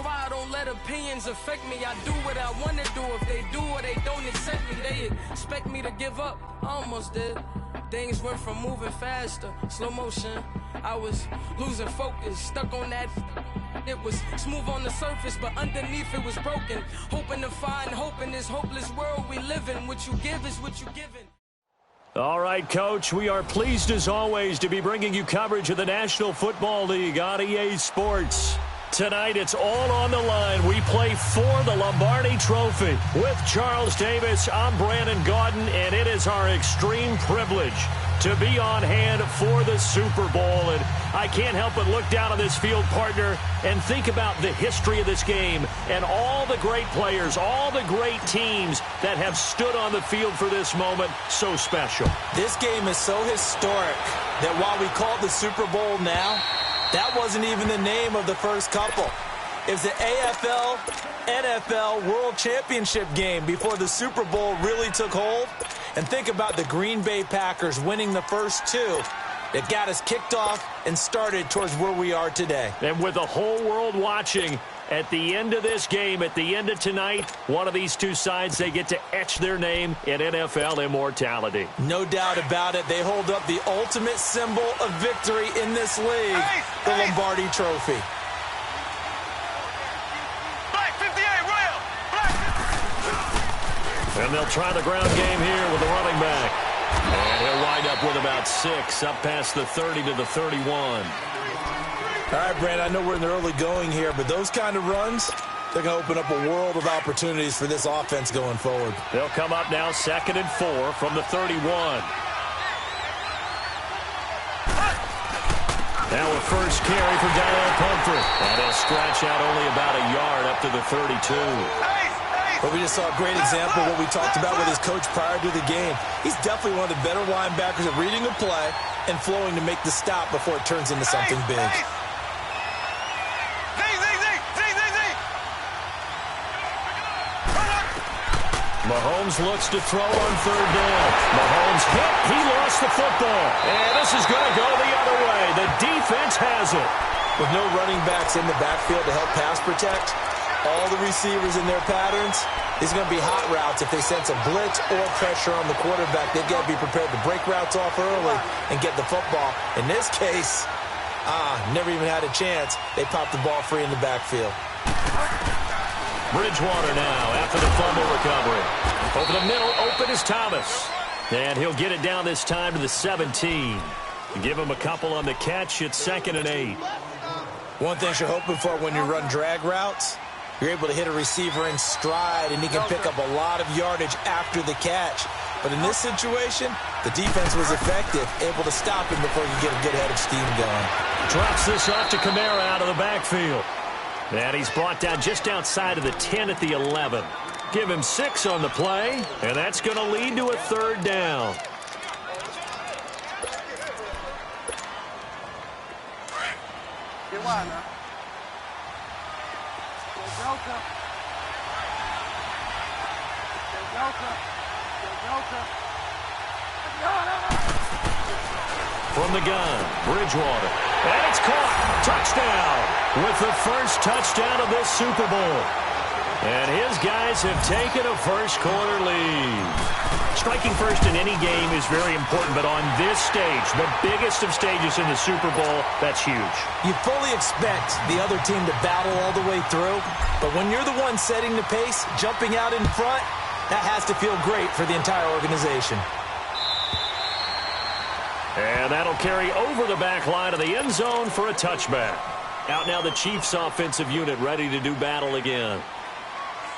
why I don't let opinions affect me. I do what I want to do. If they do or they don't accept me, they expect me to give up. I almost did. Things went from moving faster, slow motion. I was losing focus, stuck on that. It was smooth on the surface, but underneath it was broken. Hoping to find hope in this hopeless world we live in. What you give is what you given. All right, Coach, we are pleased as always to be bringing you coverage of the National Football League on EA Sports. Tonight, it's all on the line. We play for the Lombardi Trophy. With Charles Davis, I'm Brandon Gaudin, and it is our extreme privilege to be on hand for the Super Bowl. And I can't help but look down on this field, partner, and think about the history of this game and all the great players, all the great teams that have stood on the field for this moment. So special. This game is so historic that while we call it the Super Bowl now, that wasn't even the name of the first couple. It was the AFL, NFL World Championship game before the Super Bowl really took hold. And think about the Green Bay Packers winning the first two that got us kicked off and started towards where we are today. And with the whole world watching, at the end of this game, at the end of tonight, one of these two sides, they get to etch their name in NFL immortality. No doubt about it. They hold up the ultimate symbol of victory in this league, the Lombardi Trophy. And they'll try the ground game here with the running back. And he'll wind up with about 6, up past the 30 to the 31. All right, Brandon, I know we're in the early going here, but those kind of runs, they're going to open up a world of opportunities for this offense going forward. They'll come up now 2nd and 4 from the 31. Now a first carry for Daniel Pumphrey. And he'll stretch out only about a yard up to the 32. But we just saw a great example of what we talked about with his coach prior to the game. He's definitely one of the better linebackers at reading a play and flowing to make the stop before it turns into something big. Mahomes looks to throw on 3rd down. Mahomes hit. He lost the football. And this is going to go the other way. The defense has it. With no running backs in the backfield to help pass protect, all the receivers in their patterns, these are going to be hot routes. If they sense a blitz or pressure on the quarterback, they've got to be prepared to break routes off early and get the football. In this case, never even had a chance. They popped the ball free in the backfield. Bridgewater now after the fumble recovery. Over the middle, open is Thomas. And he'll get it down this time to the 17. Give him a couple on the catch. It's 2nd and 8. One thing you're hoping for when you run drag routes, you're able to hit a receiver in stride, and he can pick up a lot of yardage after the catch. But in this situation, the defense was effective, able to stop him before you get a good head of steam going. Drops this off to Kamara out of the backfield. And he's brought down just outside of the 10 at the 11. Give him 6 on the play, and that's going to lead to a 3rd down. From the gun, Bridgewater. And it's caught. Touchdown. With the first touchdown of this Super Bowl. And his guys have taken a first-quarter lead. Striking first in any game is very important, but on this stage, the biggest of stages in the Super Bowl, that's huge. You fully expect the other team to battle all the way through, but when you're the one setting the pace, jumping out in front, that has to feel great for the entire organization. And that'll carry over the back line of the end zone for a touchback. Out now the Chiefs offensive unit ready to do battle again.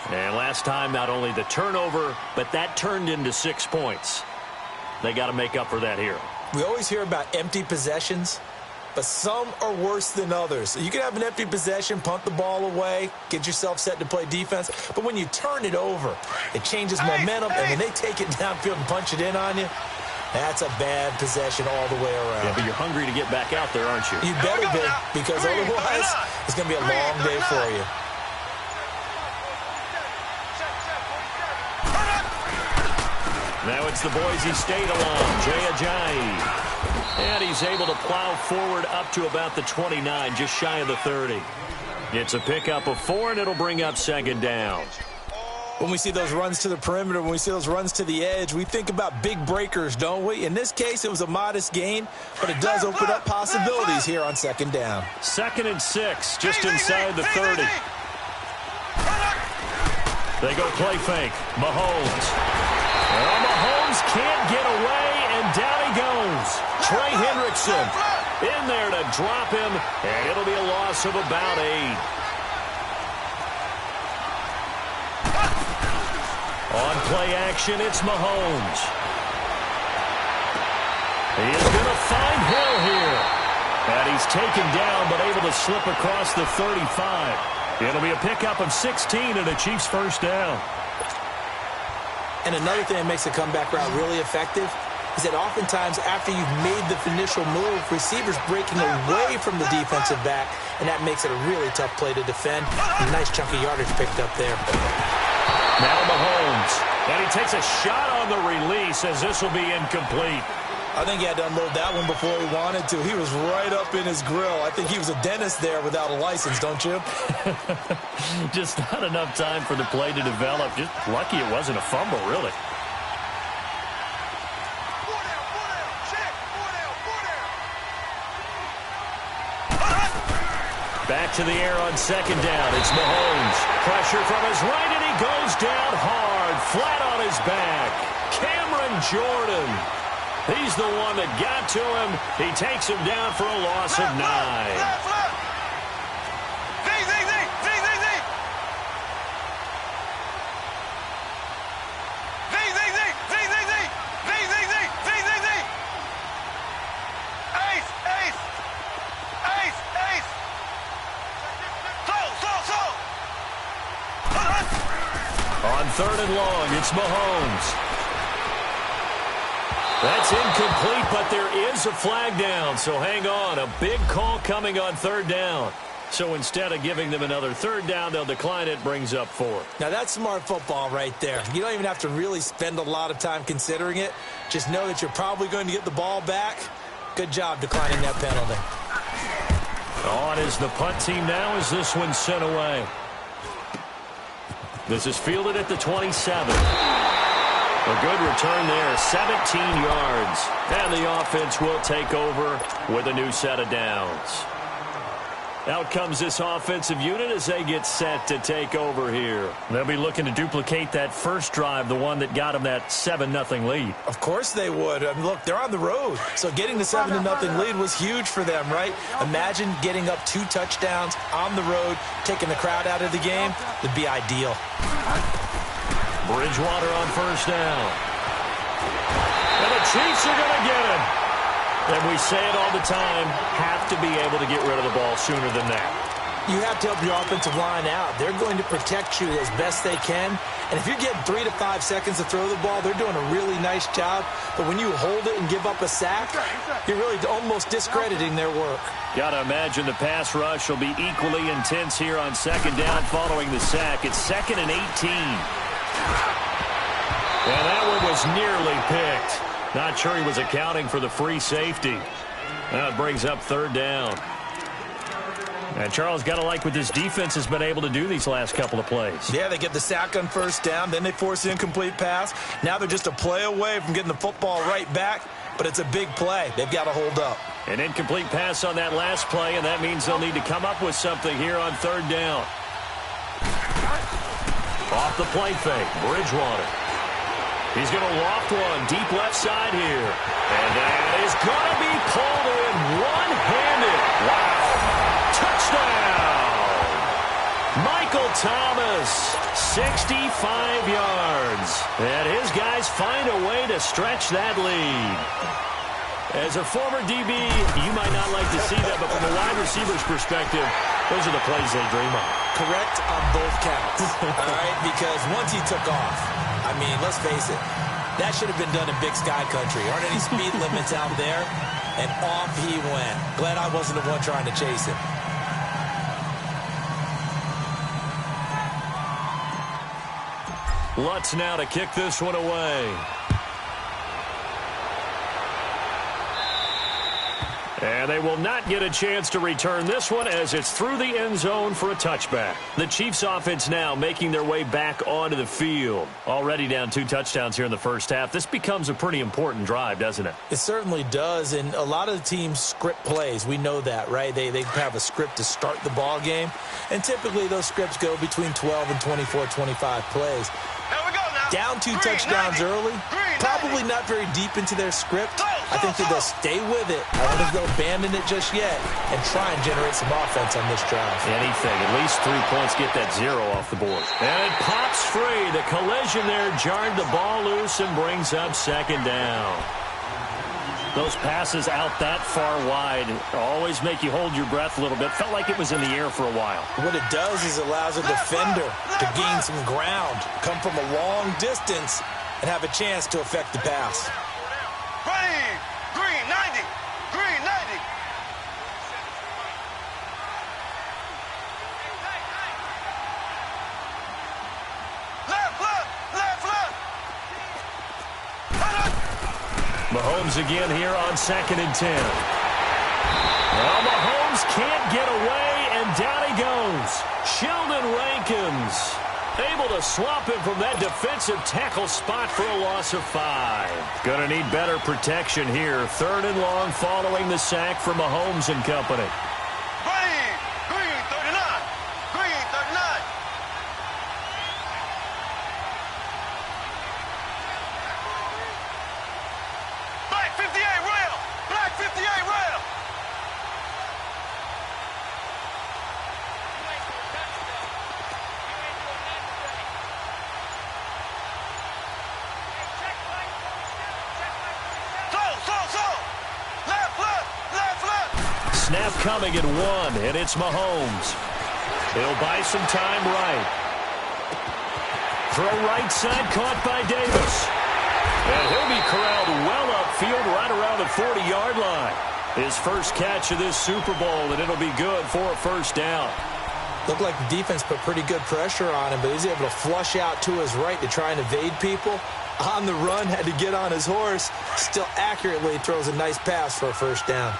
And last time, not only the turnover, but that turned into 6 points. They got to make up for that here. We always hear about empty possessions, but some are worse than others. So you can have an empty possession, punt the ball away, get yourself set to play defense, but when you turn it over, it changes momentum, and when they take it downfield and punch it in on you, that's a bad possession all the way around. Yeah, but you're hungry to get back out there, aren't you? You better be, because otherwise it's going to be a long day for you. Now it's the Boise State alum, Jay Ajayi. And he's able to plow forward up to about the 29, just shy of the 30. It's a pickup of 4, and it'll bring up second down. When we see those runs to the perimeter, when we see those runs to the edge, we think about big breakers, don't we? In this case, it was a modest gain, but it does open up possibilities here on second down. 2nd and 6, just inside the 30. They go play fake. Mahomes. Well, Mahomes can't get away, and down he goes. Trey Hendrickson in there to drop him, and it'll be a loss of about 8. On play action, it's Mahomes. He is going to find Hill here. And he's taken down, but able to slip across the 35. It'll be a pickup of 16 and a Chiefs first down. And another thing that makes a comeback route really effective is that oftentimes after you've made the initial move, receivers breaking away from the defensive back, and that makes it a really tough play to defend. A nice chunk of yardage picked up there. Now Mahomes, and he takes a shot on the release as this will be incomplete. I think he had to unload that one before he wanted to. He was right up in his grill. I think he was a dentist there without a license, don't you? Just not enough time for the play to develop. Just lucky it wasn't a fumble, really. Back to the air on second down. It's Mahomes. Pressure from his right, and he goes down hard, flat on his back. Cameron Jordan. He's the one that got to him. He takes him down for a loss of 9. On 3rd and long, it's Mahomes. That's incomplete, but there is a flag down, so hang on. A big call coming on 3rd down. So instead of giving them another 3rd down, they'll decline it, brings up 4. Now that's smart football right there. You don't even have to really spend a lot of time considering it. Just know that you're probably going to get the ball back. Good job declining that penalty. On is the punt team now as this one's sent away. This is fielded at the 27. A good return there, 17 yards. And the offense will take over with a new set of downs. Out comes this offensive unit as they get set to take over here. They'll be looking to duplicate that first drive, the one that got them that 7-0 lead. Of course they would. I mean, look, they're on the road. So getting the 7-0 lead was huge for them, right? Imagine getting up 2 touchdowns on the road, taking the crowd out of the game. Would be ideal. Bridgewater on first down. And the Chiefs are going to get him. And we say it all the time, have to be able to get rid of the ball sooner than that. You have to help your offensive line out. They're going to protect you as best they can. And if you're getting 3 to 5 seconds to throw the ball, they're doing a really nice job. But when you hold it and give up a sack, you're really almost discrediting their work. Got to imagine the pass rush will be equally intense here on second down following the sack. It's 2nd and 18. And that one was nearly picked. Not sure he was accounting for the free safety. That brings up 3rd down. And Charles, got to like what this defense has been able to do these last couple of plays. Yeah, they get the sack on first down, then they force the incomplete pass. Now they're just a play away from getting the football right back, but it's a big play. They've got to hold up. An incomplete pass on that last play, and that means they'll need to come up with something here on 3rd down. Off the play fake, Bridgewater. He's going to loft one deep left side here. And that is going to be pulled in one-handed. Wow. Touchdown. Michael Thomas, 65 yards. And his guys find a way to stretch that lead. As a former DB, you might not like to see that, but from a wide receiver's perspective, those are the plays they dream of. Correct on both counts, all right? Because once he took off, I mean, let's face it, that should have been done in Big Sky Country. Aren't any speed limits out there? And off he went. Glad I wasn't the one trying to chase him. Lutz now to kick this one away. And they will not get a chance to return this one as it's through the end zone for a touchback. The Chiefs offense now making their way back onto the field. Already down 2 touchdowns here in the first half. This becomes a pretty important drive, doesn't it? It certainly does, and a lot of the teams script plays. We know that, right? They have a script to start the ball game, and typically those scripts go between 12 and 24, 25 plays. Down 2 touchdowns early, probably not very deep into their script. I think that they'll stay with it. I don't think they'll abandon it just yet and try and generate some offense on this drive. Anything, at least 3 points, get that 0 off the board. And it pops free. The collision there jarred the ball loose and brings up 2nd down. Those passes out that far wide always make you hold your breath a little bit. Felt like it was in the air for a while. What it does is allows a defender to gain some ground, come from a long distance, and have a chance to affect the pass. Green 90. Green 90. Left. Mahomes again here on 2nd and 10. Well, Mahomes can't get away, and down he goes. Sheldon Rankins able to swap him from that defensive tackle spot for a loss of 5. Going to need better protection here. 3rd and long following the sack from Mahomes and company. Green 39. Green 39. Black 58 rail. Black 58 rail. Snap coming at 1, and it's Mahomes. He'll buy some time right. Throw right side, caught by Davis. And he'll be corralled well upfield right around the 40-yard line. His first catch of this Super Bowl, and it'll be good for a 1st down. Looked like the defense put pretty good pressure on him, but he's able to flush out to his right to try and evade people. On the run, had to get on his horse. Still accurately throws a nice pass for a 1st down.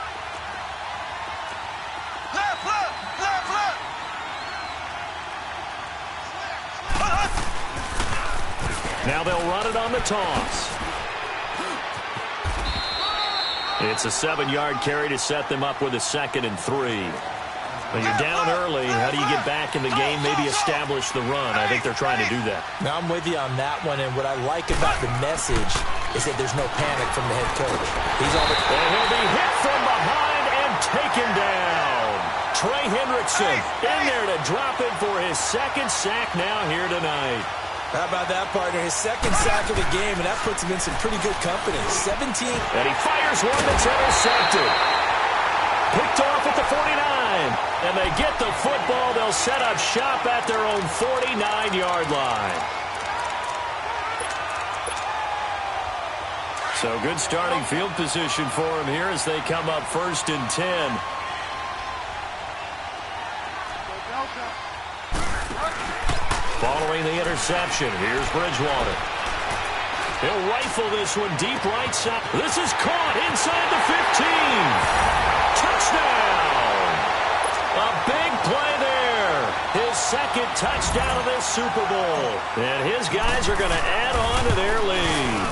Now they'll run it on the toss. It's a 7-yard carry to set them up with a 2nd and 3. When you're down early, how do you get back in the game, maybe establish the run? I think they're trying to do that. Now, I'm with you on that one, and what I like about the message is that there's no panic from the head coach. He's on the... And he'll be hit from behind and taken down. Trey Hendrickson in there to drop it for his 2nd sack now here tonight. How about that, partner? His 2nd sack of the game, and that puts him in some pretty good company. 17. And he fires one that's intercepted. Picked off at the 49. And they get the football. They'll set up shop at their own 49-yard line. So good starting field position for him here as they come up 1st and 10. Following the interception, here's Bridgewater. He'll rifle this one deep right side. This is caught inside the 15. Touchdown! A big play there. His 2nd touchdown of this Super Bowl. And his guys are going to add on to their lead.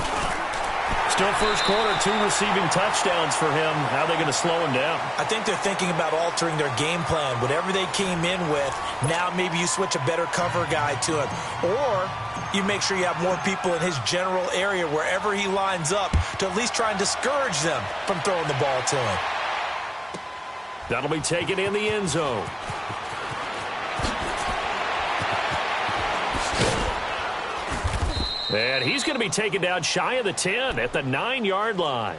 Still first quarter, 2 receiving touchdowns for him. How are they going to slow him down? I think they're thinking about altering their game plan. Whatever they came in with, now maybe you switch a better cover guy to him. Or you make sure you have more people in his general area wherever he lines up to at least try and discourage them from throwing the ball to him. That'll be taken in the end zone. And he's going to be taken down shy of the 10 at the 9-yard line.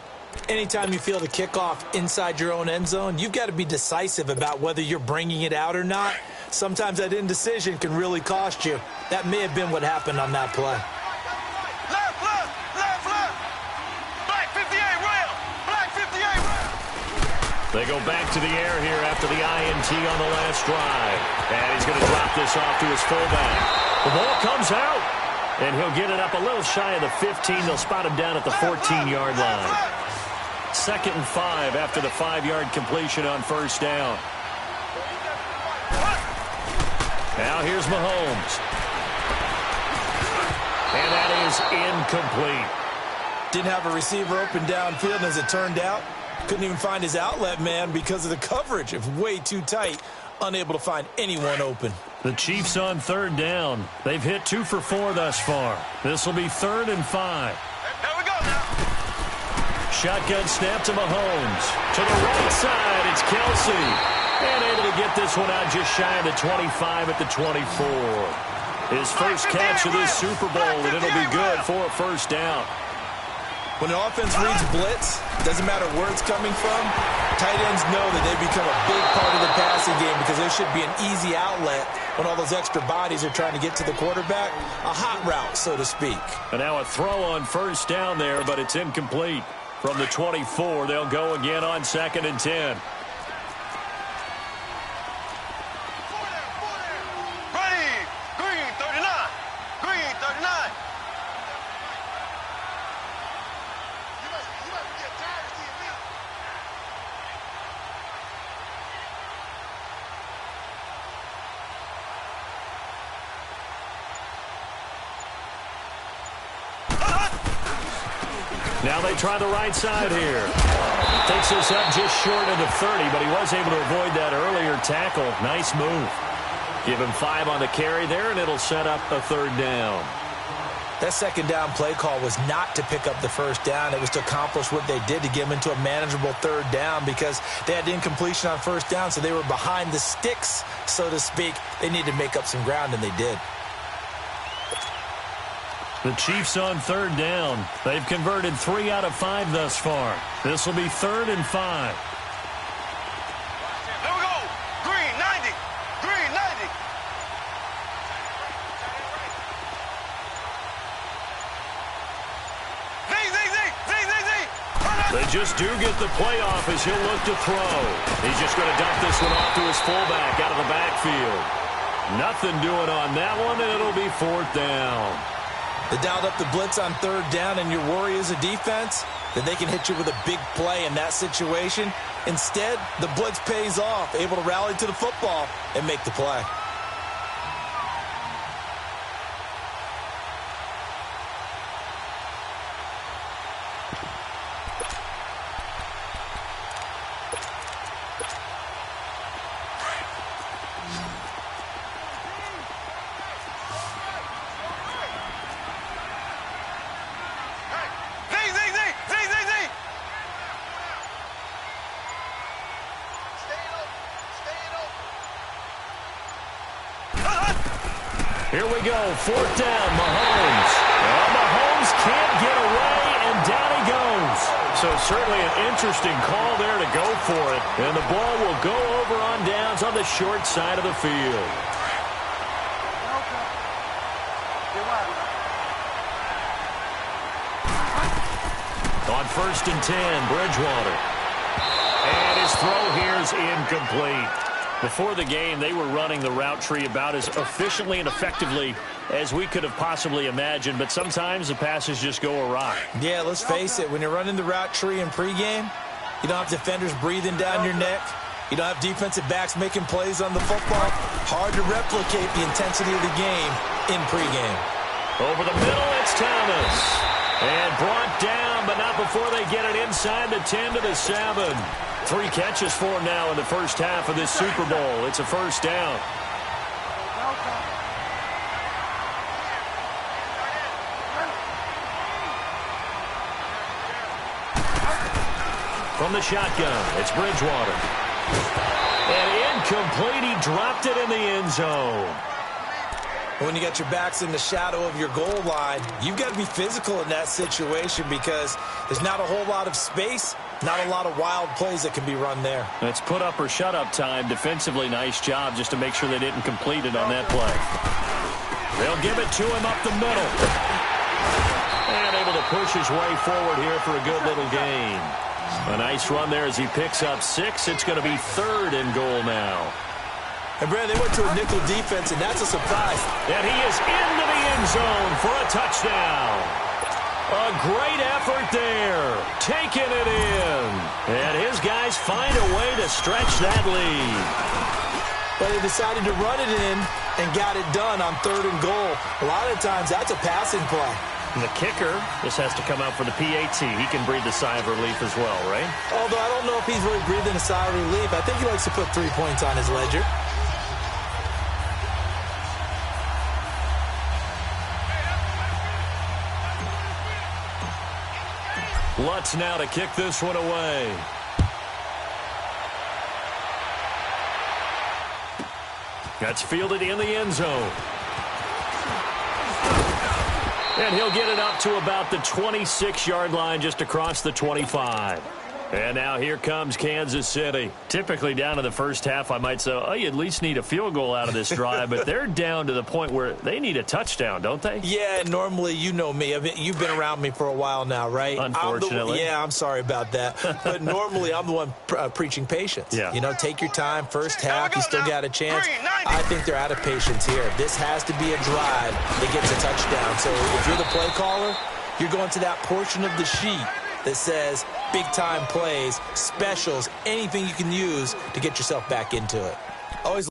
Anytime you feel the kickoff inside your own end zone, you've got to be decisive about whether you're bringing it out or not. Sometimes that indecision can really cost you. That may have been what happened on that play. Left. Black 58 rail. Black 58 rail. They go back to the air here after the INT on the last drive. And he's going to drop this off to his fullback. The ball comes out. And he'll get it up a little shy of the 15. They'll spot him down at the 14-yard line. 2nd and 5 after the 5-yard completion on first down. Now here's Mahomes. And that is incomplete. Didn't have a receiver open downfield, and as it turned out, couldn't even find his outlet man because of the coverage. It was way too tight, unable to find anyone open. The Chiefs on 3rd down. They've hit 2 for 4 thus far. This will be 3rd and 5. There we go now. Shotgun snap to Mahomes. To the right side, it's Kelsey. And able to get this one out just shy of the 25 at the 24. His first catch of this Super Bowl, and it'll be good for a first down. When an offense reads blitz, doesn't matter where it's coming from, tight ends know that they become a big part of the passing game because there should be an easy outlet when all those extra bodies are trying to get to the quarterback. A hot route, so to speak. And now a throw on first down there, but it's incomplete. From the 24, they'll go again on 2nd and 10. Ready. Green 39. Green 39. Now they try the right side here. Takes us up just short of the 30, but he was able to avoid that earlier tackle. Nice move. Give him 5 on the carry there, and it'll set up a 3rd down. That 2nd down play call was not to pick up the first down. It was to accomplish what they did to get them into a manageable 3rd down because they had incompletion on first down, so they were behind the sticks, so to speak. They needed to make up some ground, and they did. The Chiefs on 3rd down. They've converted 3 out of 5 thus far. This will be 3rd and 5. There we go. Green 90. Green 90. They just do get the playoff as he'll look to throw. He's just going to dump this one off to his fullback out of the backfield. Nothing doing on that one, and it'll be 4th down. They dialed up the blitz on 3rd down, and your worry as a defense that they can hit you with a big play in that situation. Instead, the blitz pays off, able to rally to the football and make the play. Here we go, 4th down, Mahomes. Well, Mahomes can't get away, and down he goes. So certainly an interesting call there to go for it. And the ball will go over on downs on the short side of the field. On 1st and 10, Bridgewater. And his throw here is incomplete. Before the game, they were running the route tree about as efficiently and effectively as we could have possibly imagined, but sometimes the passes just go awry. Yeah, let's face it. When you're running the route tree in pregame, you don't have defenders breathing down your neck. You don't have defensive backs making plays on the football. Hard to replicate the intensity of the game in pregame. Over the middle, it's Thomas. And brought down, but not before they get it inside the 10 to the 7. 3 catches for him now in the first half of this Super Bowl. It's a first down. From the shotgun, it's Bridgewater. And incomplete, he dropped it in the end zone. When you got your backs in the shadow of your goal line, you've got to be physical in that situation because there's not a whole lot of space, not a lot of wild plays that can be run there. It's put up or shut up time. Defensively, nice job just to make sure they didn't complete it on that play. They'll give it to him up the middle. And able to push his way forward here for a good little gain. A nice run there as he picks up 6. It's going to be 3rd and goal now. And, Brad, they went to a nickel defense, and that's a surprise. And he is into the end zone for a touchdown. A great effort there. Taking it in. And his guys find a way to stretch that lead. But they decided to run it in and got it done on 3rd and goal. A lot of times that's a passing play. And the kicker just has to come out for the PAT. He can breathe a sigh of relief as well, right? Although I don't know if he's really breathing a sigh of relief. I think he likes to put 3 points on his ledger. Lutz now to kick this one away. That's fielded in the end zone. And he'll get it up to about the 26-yard line, just across the 25. And now here comes Kansas City. Typically down to the first half, I might say, oh, you at least need a field goal out of this drive. But they're down to the point where they need a touchdown, don't they? Yeah, normally, you know me. I mean, you've been around me for a while now, right? Unfortunately. I'm sorry about that. But normally, I'm the one preaching patience. Yeah. You know, take your time. First half, you still got a chance. I think they're out of patience here. This has to be a drive that gets a touchdown. So if you're the play caller, you're going to that portion of the sheet that says big-time plays, specials, anything you can use to get yourself back into it. Always.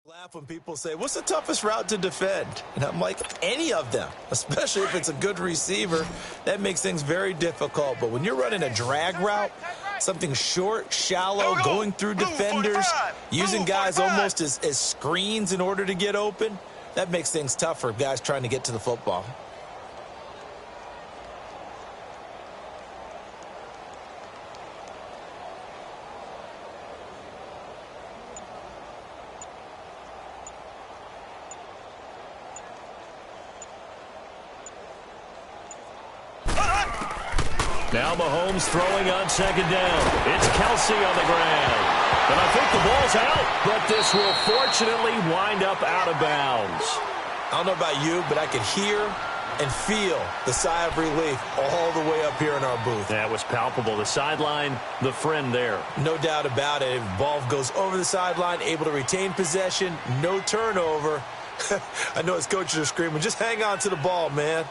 Laugh when people say, what's the toughest route to defend? And I'm like, any of them, especially if it's a good receiver. That makes things very difficult. But when you're running a drag route, something short, shallow, going through defenders, using guys almost as screens in order to get open, that makes things tough for guys trying to get to the football. Now Mahomes throwing on 2nd down. It's Kelsey on the ground. And I think the ball's out, but this will fortunately wind up out of bounds. I don't know about you, but I could hear and feel the sigh of relief all the way up here in our booth. That was palpable. The sideline, the friend there. No doubt about it. If the ball goes over the sideline, able to retain possession, no turnover. I know his coaches are screaming, just hang on to the ball, man.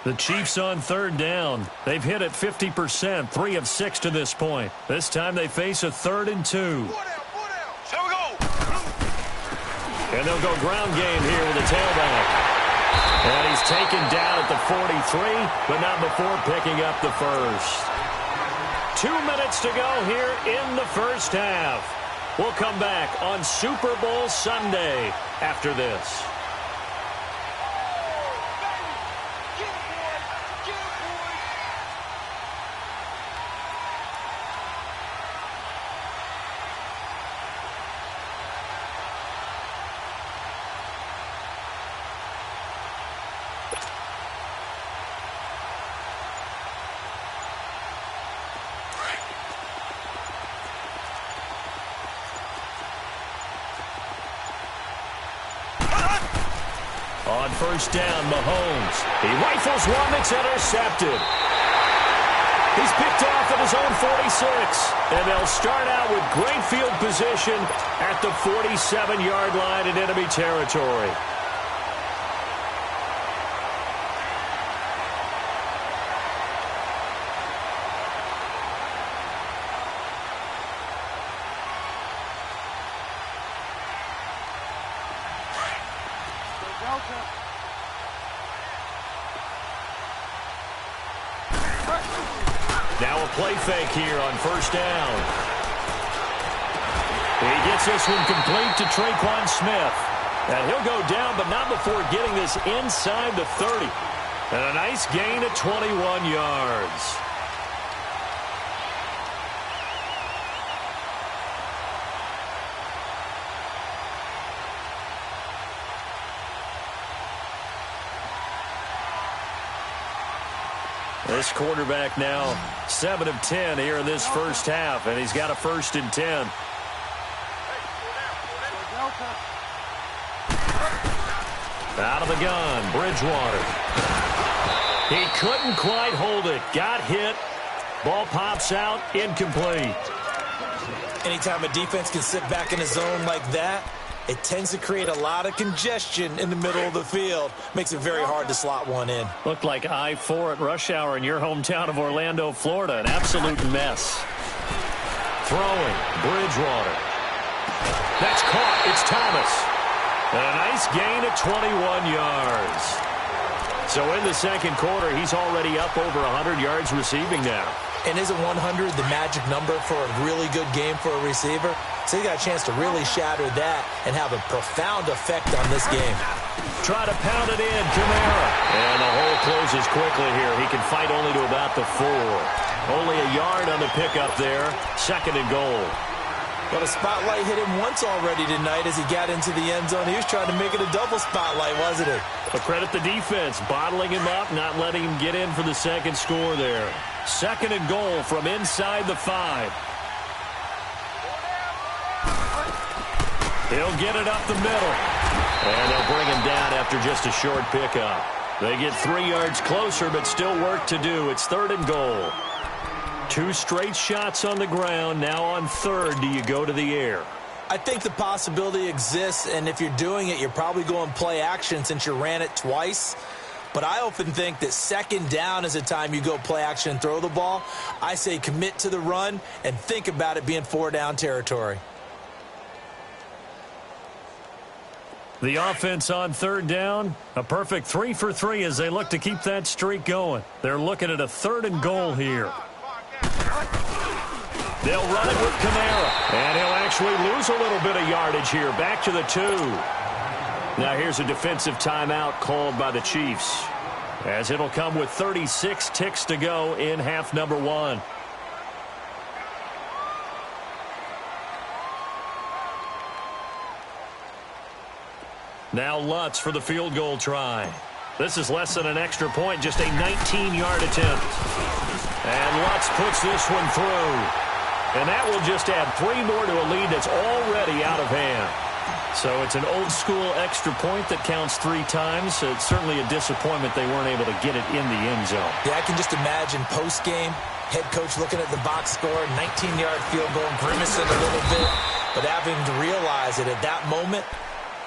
The Chiefs on 3rd down. They've hit it 50%, 3 of 6 to this point. This time they face a 3rd and 2. Here we go. And they'll go ground game here with a tailback. And he's taken down at the 43, but not before picking up the first. 2 minutes to go here in the first half. We'll come back on Super Bowl Sunday after this. On 1st down, Mahomes. He rifles one that's intercepted. He's picked off at his own 46. And they'll start out with great field position at the 47-yard line in enemy territory. Now a play fake here on 1st down. He gets this one complete to Traquan Smith. And he'll go down, but not before getting this inside the 30. And a nice gain of 21 yards. This quarterback now 7 of 10 here in this first half, and he's got a 1st and 10. Out of the gun, Bridgewater. He couldn't quite hold it. Got hit. Ball pops out, incomplete. Anytime a defense can sit back in a zone like that, it tends to create a lot of congestion in the middle of the field. Makes it very hard to slot one in. Looked like I-4 at rush hour in your hometown of Orlando, Florida. An absolute mess. Throwing, Bridgewater. That's caught. It's Thomas. And a nice gain of 21 yards. So in the second quarter, he's already up over 100 yards receiving now. And isn't 100 the magic number for a really good game for a receiver? So he got a chance to really shatter that and have a profound effect on this game. Try to pound it in, Kamara. And the hole closes quickly here. He can fight only to about the 4. Only a yard on the pickup there. 2nd and goal. But a spotlight hit him once already tonight as he got into the end zone. He was trying to make it a double spotlight, wasn't he? But credit the defense, bottling him up, not letting him get in for the second score there. 2nd and goal from inside the 5. He'll get it up the middle. And they'll bring him down after just a short pickup. They get 3 yards closer, but still work to do. It's 3rd and goal. 2 straight shots on the ground. Now on 3rd, do you go to the air? I think the possibility exists, and if you're doing it, you're probably going play action since you ran it twice. But I often think that 2nd down is the time you go play action and throw the ball. I say commit to the run and think about it being 4-down territory. The offense on 3rd down, a perfect 3 for 3 as they look to keep that streak going. They're looking at a 3rd and goal here. They'll run it with Kamara, and he'll actually lose a little bit of yardage here. Back to the 2. Now here's a defensive timeout called by the Chiefs, as it'll come with 36 ticks to go in half number 1. Now Lutz for the field goal try. This is less than an extra point, just a 19-yard attempt. And Lutz puts this one through. And that will just add 3 more to a lead that's already out of hand. So it's an old-school extra point that counts 3 times. So it's certainly a disappointment they weren't able to get it in the end zone. Yeah, I can just imagine post-game, head coach looking at the box score, 19-yard field goal, grimacing a little bit, but having to realize that at that moment,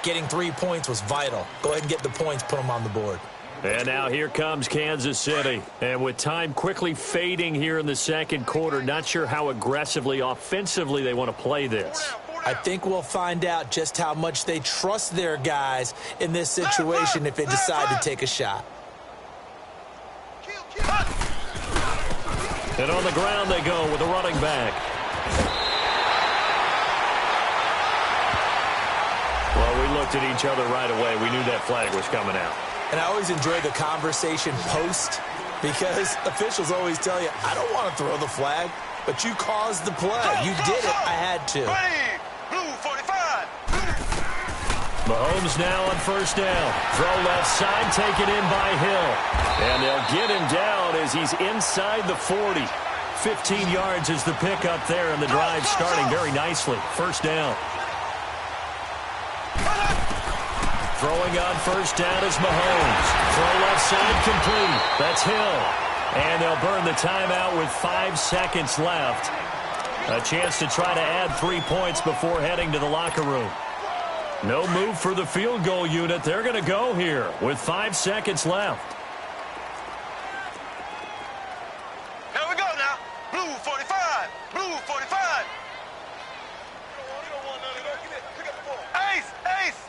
getting 3 points was vital. Go ahead and get the points, put them on the board. And now here comes Kansas City. And with time quickly fading here in the second quarter, not sure how aggressively, offensively they want to play this. I think we'll find out just how much they trust their guys in this situation if they decide to take a shot. And on the ground they go with a running back. Well, we looked at each other right away. We knew that flag was coming out. And I always enjoy the conversation post because officials always tell you, I don't want to throw the flag, but you caused the play. You did it. I had to. Blue 45. Mahomes now on 1st down. Throw left side, taken in by Hill. And they'll get him down as he's inside the 40. 15 yards is the pickup there, and the drive starting very nicely. 1st down. Throwing on 1st down is Mahomes. Throw left side complete. That's Hill. And they'll burn the timeout with 5 seconds left. A chance to try to add 3 points before heading to the locker room. No move for the field goal unit. They're going to go here with 5 seconds left. Here we go now. Blue 45. Blue 45. Ace. Ace.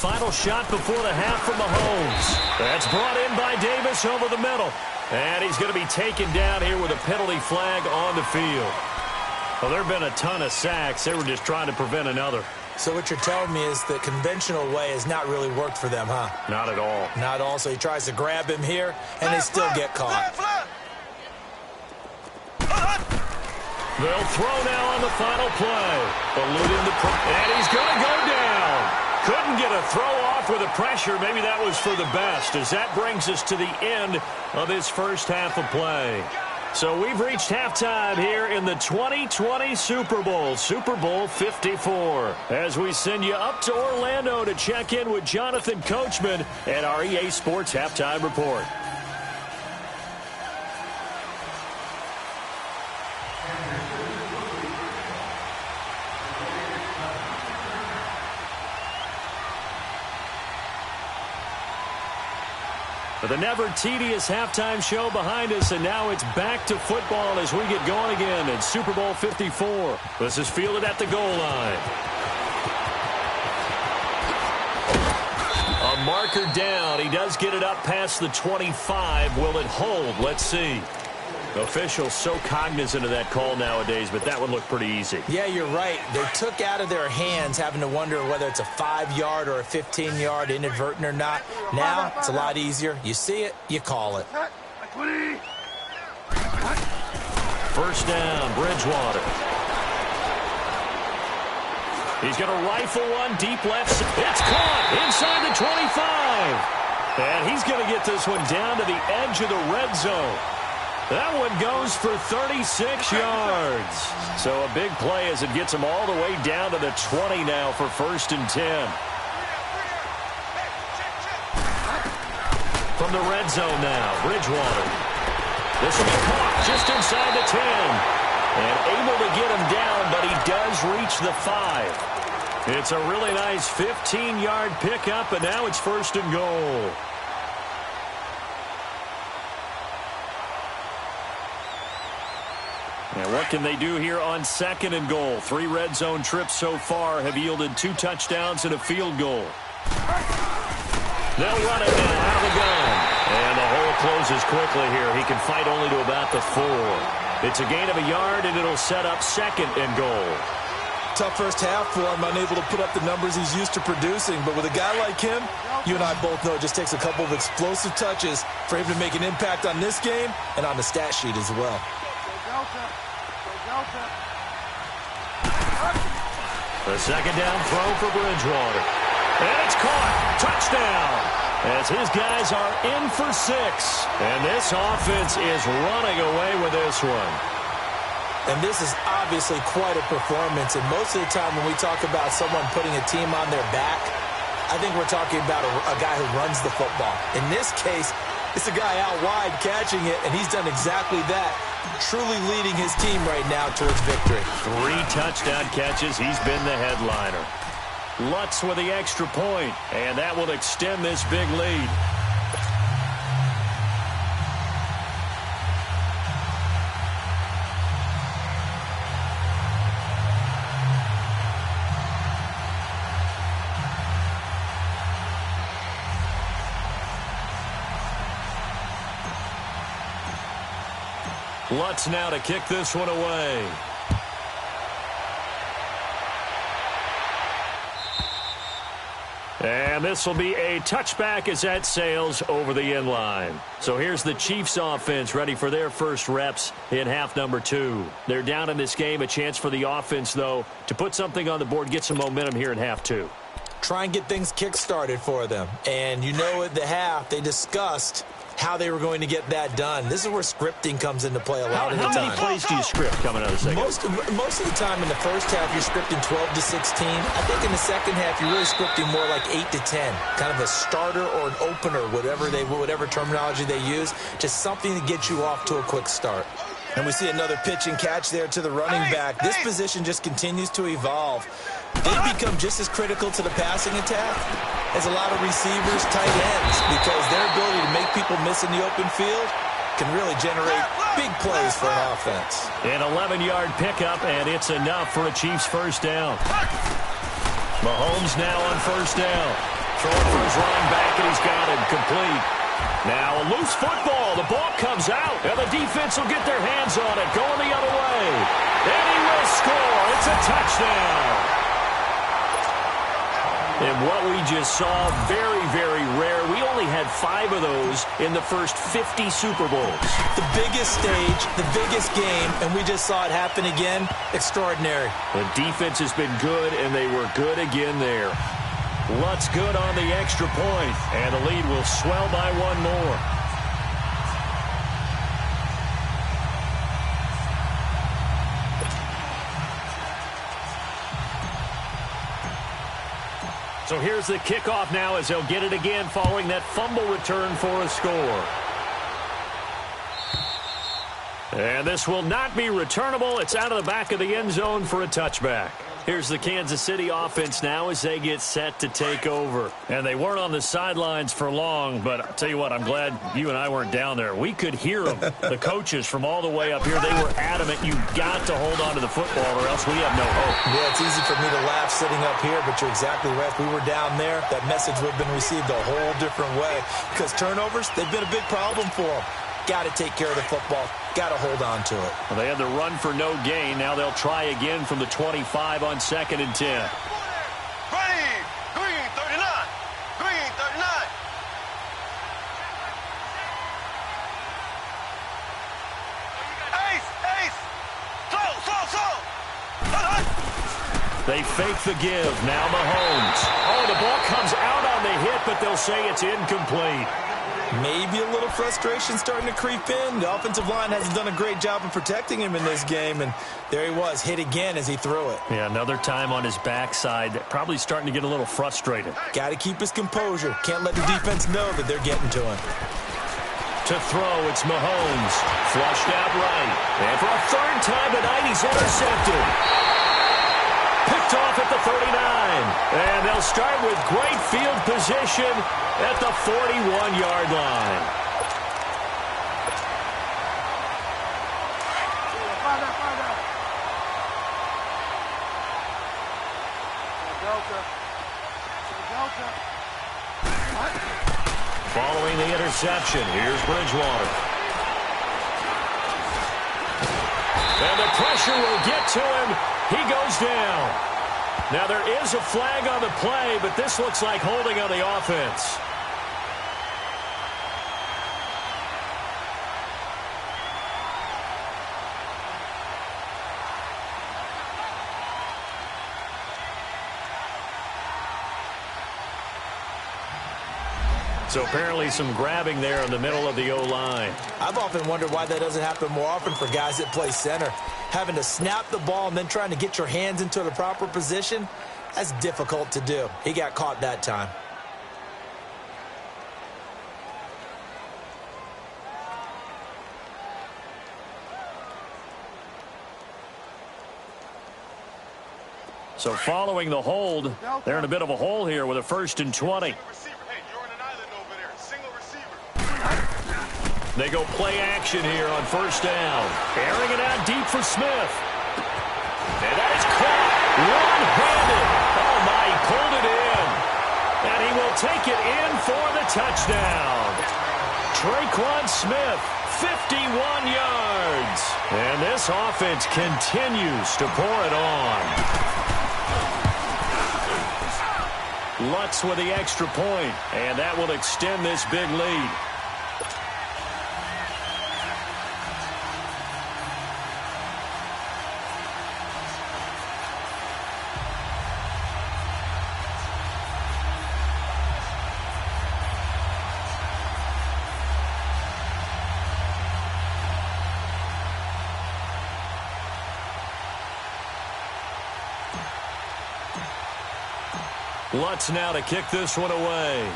Final shot before the half from Mahomes. That's brought in by Davis over the middle. And he's going to be taken down here with a penalty flag on the field. Well, there have been a ton of sacks. They were just trying to prevent another. So what you're telling me is the conventional way has not really worked for them, huh? Not at all. Not at all. So he tries to grab him here, and they still get caught. They'll throw now on the final play. Eluding the and he's going to go down. Couldn't get a throw off off with the pressure. Maybe that was for the best, as that brings us to the end of this first half of play. So we've reached halftime here in the 2020 Super Bowl, Super Bowl 54. As we send you up to Orlando to check in with Jonathan Coachman at our EA Sports Halftime Report. The never tedious halftime show behind us, and now it's back to football as we get going again in Super Bowl 54. This is fielded at the goal line. A marker down. He does get it up past the 25. Will it hold? Let's see. Officials so cognizant of that call nowadays, but that one looked pretty easy. Yeah, you're right. They took out of their hands having to wonder whether it's a 5-yard or a 15-yard inadvertent or not. Now, it's a lot easier. You see it, you call it. First down, Bridgewater. He's going to rifle one deep left. It's caught inside the 25. And he's going to get this one down to the edge of the red zone. That one goes for 36 yards. So a big play as it gets him all the way down to the 20 now for 1st and 10. From the red zone now, Bridgewater. This will be caught just inside the 10. And able to get him down, but he does reach the 5. It's a really nice 15-yard pickup, and now it's 1st and goal. And what can they do here on 2nd and goal? 3 red zone trips so far have yielded 2 touchdowns and a field goal. They'll run it now out of the gun. And the hole closes quickly here. He can fight only to about the 4. It's a gain of a yard, and it'll set up 2nd and goal. Tough first half for him, unable to put up the numbers he's used to producing. But with a guy like him, you and I both know it just takes a couple of explosive touches for him to make an impact on this game and on the stat sheet as well. The second down throw for Bridgewater. And it's caught. Touchdown. As his guys are in for 6. And this offense is running away with this one. And this is obviously quite a performance. And most of the time when we talk about someone putting a team on their back, I think we're talking about a guy who runs the football. In this case, it's a guy out wide catching it, and he's done exactly that. Truly leading his team right now towards victory. 3 touchdown catches. He's been the headliner. Lutz with the extra point, and that will extend this big lead. Lutz now to kick this one away. And this will be a touchback as that sails over the end line. So here's the Chiefs offense ready for their first reps in half number 2. They're down in this game. A chance for the offense, though, to put something on the board, get some momentum here in half 2. Try and get things kick-started for them. And you know at the half they discussed how they were going to get that done. This is where scripting comes into play a lot of the time. How many plays do you script coming out of the second? Most of the time in the first half, you're scripting 12 to 16. I think in the second half, you're really scripting more like 8 to 10. Kind of a starter or an opener, whatever terminology they use. Just something to get you off to a quick start. And we see another pitch and catch there to the running back. This position just continues to evolve. They become just as critical to the passing attack as a lot of receivers, tight ends, because their ability to make people miss in the open field can really generate big plays for an offense. An 11-yard pickup, and it's enough for a Chiefs first down. Mahomes now on first down. Throwing for his running back, and he's got it complete. Now a loose football. The ball comes out, and the defense will get their hands on it, going the other way. And he will score. It's a touchdown. And what we just saw, very, very rare. We only had 5 of those in the first 50 Super Bowls. The biggest stage, the biggest game, and we just saw it happen again. Extraordinary. The defense has been good, and they were good again there. Lutz good on the extra point, and the lead will swell by one more. So here's the kickoff now as they'll get it again following that fumble return for a score. And this will not be returnable. It's out of the back of the end zone for a touchback. Here's the Kansas City offense now as they get set to take over. And they weren't on the sidelines for long, but I'll tell you what, I'm glad you and I weren't down there. We could hear them. The coaches from all the way up here, they were adamant. You've got to hold on to the football or else we have no hope. Yeah, it's easy for me to laugh sitting up here, but you're exactly right. If we were down there, that message would have been received a whole different way. Because turnovers, they've been a big problem for them. Got to take care of the football. Got to hold on to it. Well, they had the run for no gain. Now they'll try again from the 25 on 2nd and 10. Ready. Green 39. Green 39. Ace. Ace. Slow. They fake the give. Now Mahomes. Oh, the ball comes out on the hit, but they'll say it's incomplete. Maybe a little frustration starting to creep in. The offensive line hasn't done a great job of protecting him in this game, and there he was, hit again as he threw it. Yeah, another time on his backside. Probably starting to get a little frustrated. Got to keep his composure. Can't let the defense know that they're getting to him. To throw, it's Mahomes. Flushed out right. And for a third time tonight, he's intercepted. Picked off at the 39. And they'll start with great field position at the 41-yard line. Following the interception, here's Bridgewater. And the pressure will get to him. He goes down. Now there is a flag on the play, but this looks like holding on the offense. So apparently some grabbing there in the middle of the O-line. I've often wondered why that doesn't happen more often for guys that play center. Having to snap the ball and then trying to get your hands into the proper position, that's difficult to do. He got caught that time. So following the hold, they're in a bit of a hole here with a 1st and 20. They go play action here on 1st down. Airing it out deep for Smith. And that is caught one-handed. Oh, my, he pulled it in. And he will take it in for the touchdown. Traquan Smith, 51 yards. And this offense continues to pour it on. Lutz with the extra point, and that will extend this big lead. Lutz now to kick this one away.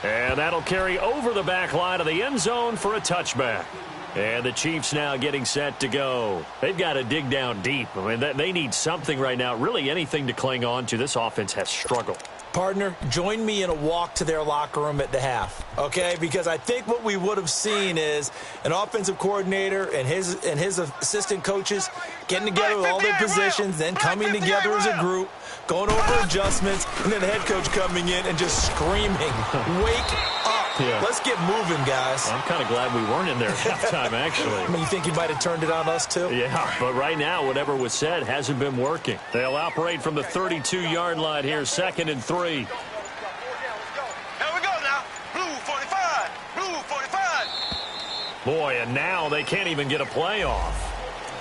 And that'll carry over the back line of the end zone for a touchback. And the Chiefs now getting set to go. They've got to dig down deep. I mean, they need something right now, really anything to cling on to. This offense has struggled. Partner, join me in a walk to their locker room at the half, okay? Because I think what we would have seen is an offensive coordinator and his assistant coaches getting together with all their positions, then coming together as a group, going over adjustments, and then the head coach coming in and just screaming, wake up. Yeah. Let's get moving, guys. I'm kind of glad we weren't in there at halftime, actually. I mean, you think he might have turned it on us, too? Yeah, but right now, whatever was said hasn't been working. They'll operate from the 32-yard line here, 2nd and 3. Here we go now. Blue 45. Blue 45. Boy, and now they can't even get a play off.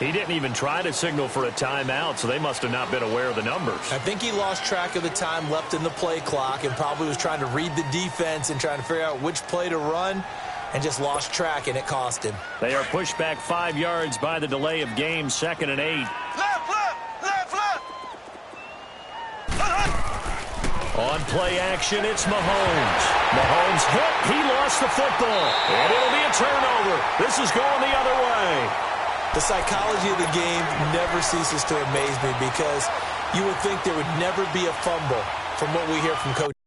He didn't even try to signal for a timeout, so they must have not been aware of the numbers. I think he lost track of the time left in the play clock and probably was trying to read the defense and trying to figure out which play to run and just lost track, and it cost him. They are pushed back 5 yards by the delay of game, 2nd and 8. On play action, it's Mahomes. Mahomes hit. He lost the football. And it'll be a turnover. This is going the other way. The psychology of the game never ceases to amaze me because you would think there would never be a fumble from what we hear from Coach.